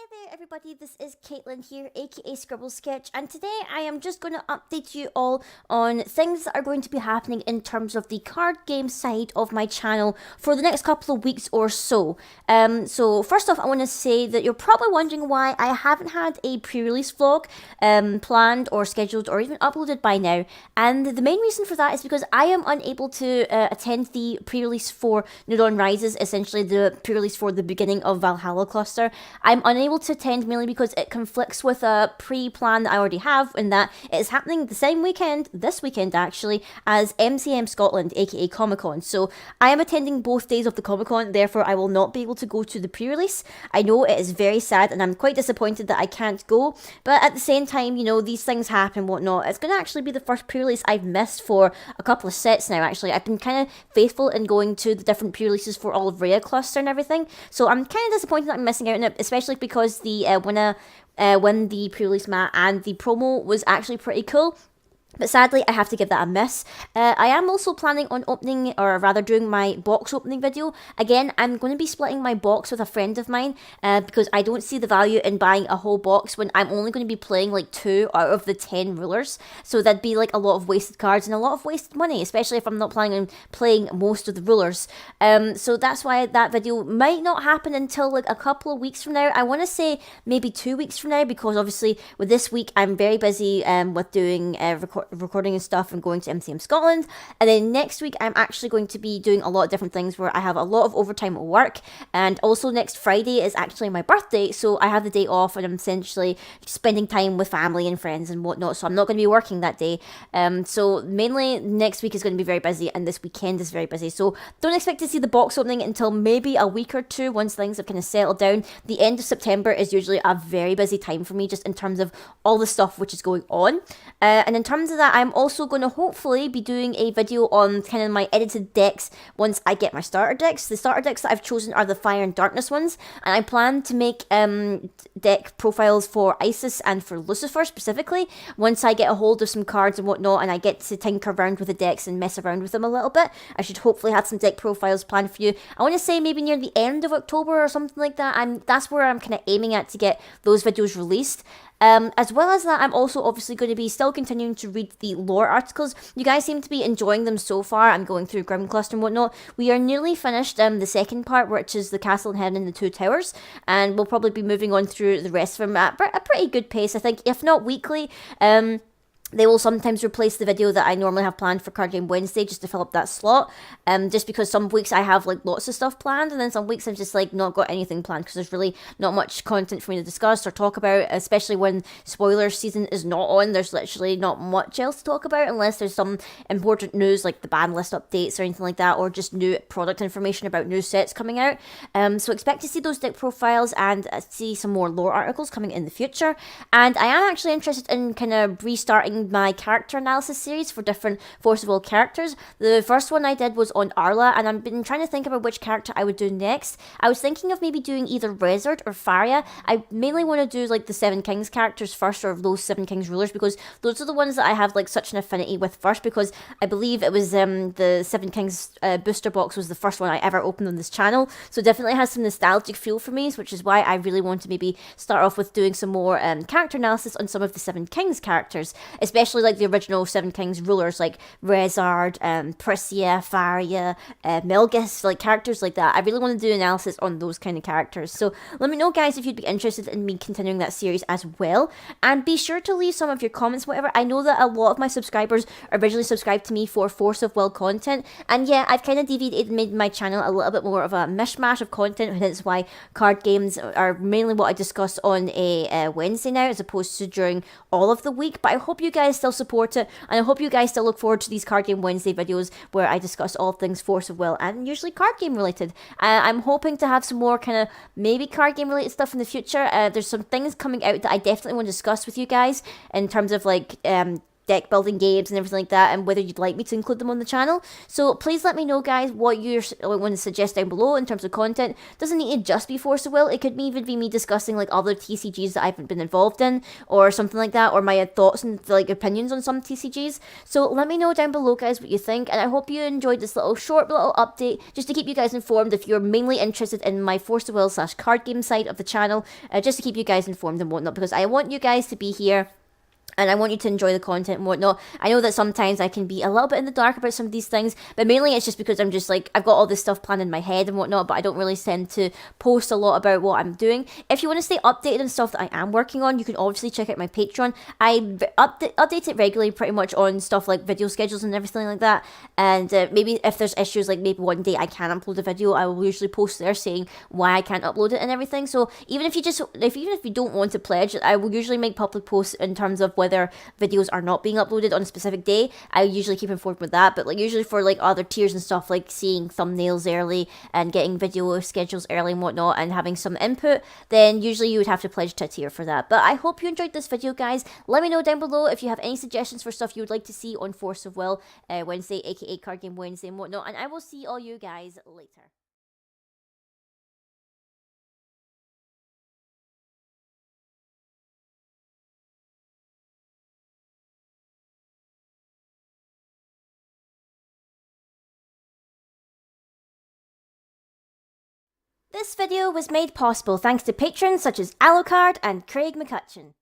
Hi there everybody, this is Caitlin here, aka Scribble Sketch, and today I am just going to update you all on things that are going to be happening in terms of the card game side of my channel for the next couple of weeks or so. So first off, I want to say that you're probably wondering why I haven't had a pre-release vlog planned or scheduled or even uploaded by now, and the main reason for that is because I am unable to attend the pre-release for New Dawn Rises, essentially the pre-release for the beginning of Valhalla cluster. I'm unable to attend mainly because it conflicts with a pre-plan that I already have, in that it is happening the same weekend, this weekend actually, as MCM Scotland, aka Comic Con. So I am attending both days of the Comic Con, therefore I will not be able to go to the pre-release. I know it is very sad and I'm quite disappointed that I can't go, but at the same time, you know, these things happen and whatnot. It's going to actually be the first pre-release I've missed for a couple of sets now, actually. I've been kind of faithful in going to the different pre-releases for all of Rhea cluster and everything, so I'm kind of disappointed that I'm missing out on it, especially because the when the pre-release mat and the promo was actually pretty cool. But sadly, I have to give that a miss. I am also planning on opening, or rather doing my box opening video. Again, I'm going to be splitting my box with a friend of mine because I don't see the value in buying a whole box when I'm only going to be playing like 2 out of the 10 rulers. So that'd be like a lot of wasted cards and a lot of wasted money, especially if I'm not planning on playing most of the rulers. So that's why that video might not happen until like a couple of weeks from now. I want to say maybe 2 weeks from now, because obviously with this week I'm very busy with doing recording and stuff and going to MCM Scotland, and then next week I'm actually going to be doing a lot of different things where I have a lot of overtime at work, and also next Friday is actually my birthday, so I have the day off and I'm essentially spending time with family and friends and whatnot, so I'm not going to be working that day. So mainly next week is going to be very busy and this weekend is very busy, so don't expect to see the box opening until maybe a week or two once things have kind of settled down. The end of September is usually a very busy time for me just in terms of all the stuff which is going on, and in terms of that, I'm also going to hopefully be doing a video on kind of my edited decks once I get my starter decks. The starter decks that I've chosen are the Fire and Darkness ones, and I plan to make deck profiles for Isis and for Lucifer specifically once I get a hold of some cards and whatnot and I get to tinker around with the decks and mess around with them a little bit. I should hopefully have some deck profiles planned for you. I want to say maybe near the end of October or something like that. That's where I'm kind of aiming at to get those videos released. As well as that, I'm also obviously going to be still continuing to read the lore articles. You guys seem to be enjoying them so far. I'm going through Grim Cluster and whatnot. We are nearly finished the second part, which is the Castle in Heaven and the Two Towers, and we'll probably be moving on through the rest of them at a pretty good pace, I think, if not weekly. They will sometimes replace the video that I normally have planned for Card Game Wednesday just to fill up that slot. Just because some weeks I have like lots of stuff planned, and then some weeks I've just like not got anything planned because there's really not much content for me to discuss or talk about, especially when spoiler season is not on. There's literally not much else to talk about unless there's some important news like the ban list updates or anything like that, or just new product information about new sets coming out. So expect to see those deck profiles and see some more lore articles coming in the future. And I am actually interested in kind of restarting my character analysis series for different Force of Will characters. The first one I did was on Arla, and I've been trying to think about which character I would do next. I was thinking of maybe doing either Rezard or Faria. I mainly want to do like the Seven Kings characters first, or those Seven Kings rulers, because those are the ones that I have like such an affinity with first, because I believe it was the Seven Kings booster box was the first one I ever opened on this channel, so definitely has some nostalgic feel for me, which is why I really want to maybe start off with doing some more character analysis on some of the Seven Kings characters, especially like the original Seven Kings rulers like Rezard, Priscia, Faria, Melgus, like characters like that. I really want to do analysis on those kind of characters. So let me know, guys, if you'd be interested in me continuing that series as well. And be sure to leave some of your comments, whatever. I know that a lot of my subscribers originally subscribed to me for Force of Will content. And yeah, I've kind of deviated and made my channel a little bit more of a mishmash of content, and that's why card games are mainly what I discuss on a Wednesday now, as opposed to during all of the week. But I hope you guys still support it, and I hope you guys still look forward to these Card Game Wednesday videos where I discuss all things Force of Will and usually card game related. I'm hoping to have some more kind of maybe card game related stuff in the future. There's some things coming out that I definitely want to discuss with you guys in terms of like deck building games and everything like that, and whether you'd like me to include them on the channel. So please let me know, guys, what you want to suggest down below in terms of content. Doesn't need to just be Force of Will. It could even be me discussing like other TCGs that I haven't been involved in, or something like that, or my thoughts and like opinions on some TCGs. So let me know down below, guys, what you think, and I hope you enjoyed this short little update just to keep you guys informed if you're mainly interested in my Force of Will / card game side of the channel, just to keep you guys informed and whatnot, because I want you guys to be here and I want you to enjoy the content and whatnot. I know that sometimes I can be a little bit in the dark about some of these things, but mainly it's just because I'm just like, I've got all this stuff planned in my head and whatnot, but I don't really tend to post a lot about what I'm doing. If you want to stay updated on stuff that I am working on, you can obviously check out my Patreon. I update it regularly pretty much on stuff like video schedules and everything like that, and maybe if there's issues, like maybe one day I can't upload a video, I will usually post there saying why I can't upload it and everything. So even if you don't want to pledge, I will usually make public posts in terms of whether videos are not being uploaded on a specific day. I usually keep informed with that, but like usually for like other tiers and stuff, like seeing thumbnails early and getting video schedules early and whatnot and having some input, then usually you would have to pledge to a tier for that. But I hope you enjoyed this video, guys. Let me know down below if you have any suggestions for stuff you would like to see on Force of Will Wednesday, aka Card Game Wednesday and whatnot, and I will see all you guys later. This video was made possible thanks to patrons such as Alucard and Craig McCutcheon.